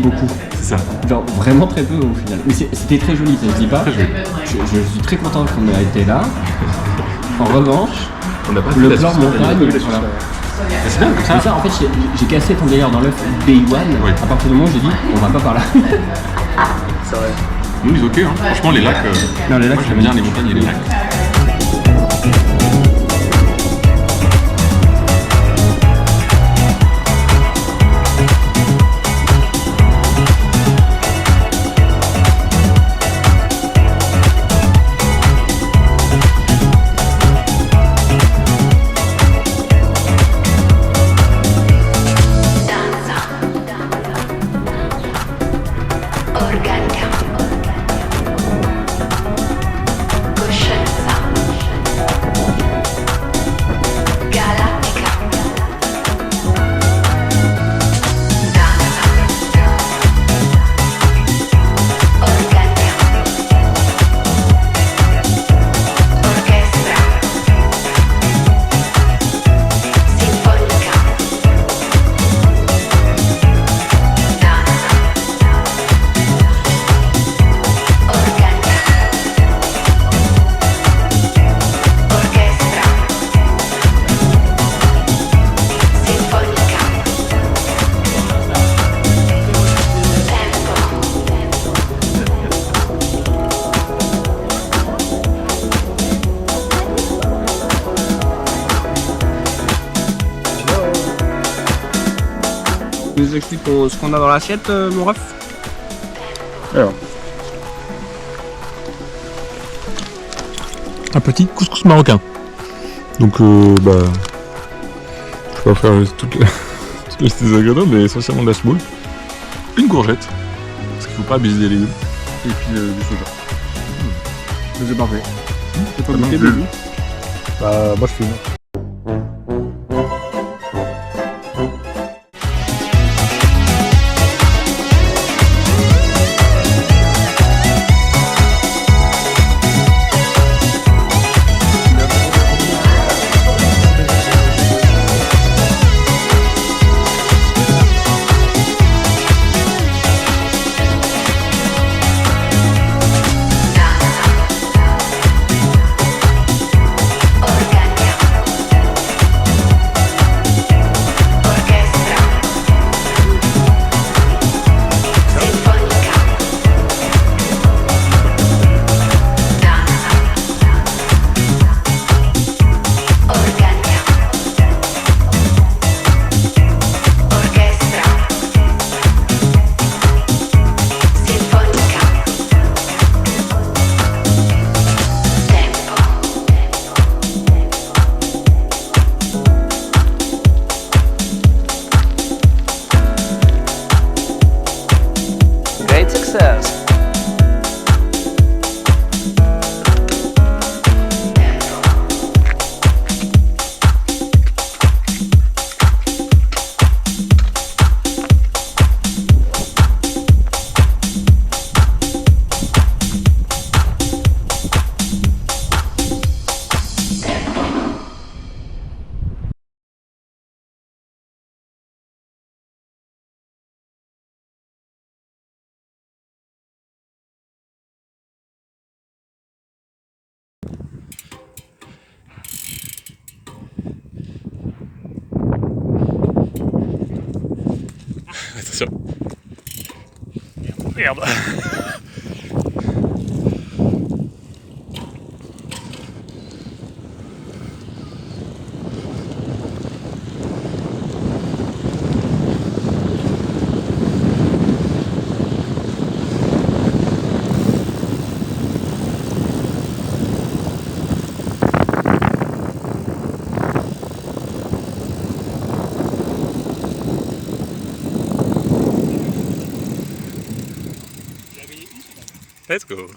beaucoup. C'est ça. Genre vraiment très peu au final. Mais c'était très joli, ça se dit pas. Très joli. Je suis très content qu'on ait été là. En revanche, On n'a pas le fait plan d'assistant, montagne, on a pas eu voilà. d'assistant. C'est bien comme ça. C'est ça, en fait, j'ai cassé ton délire dans l'œuf Day One. Oui. À partir du moment où j'ai dit, on va pas par là. C'est vrai. Nous, ils ok. Hein. Franchement, les lacs. Non, les lacs, moi, j'aime bien les montagnes et les lacs. Organica, coscienza, galattica, danza, organica, orchestra, sinfonica, danza. Tu nous expliques ce qu'on a dans l'assiette, mon ref? Alors, un petit couscous marocain. Donc, je vais pas faire toutes les ingrédients, mais essentiellement de la semoule. Une courgette, parce qu'il faut pas abuser des légumes. Et puis du soja. C'est parfait. C'est pas Très goûté, bien. Baby? Bah, moi je fais une. Great success. Attention. Merde. Let's go.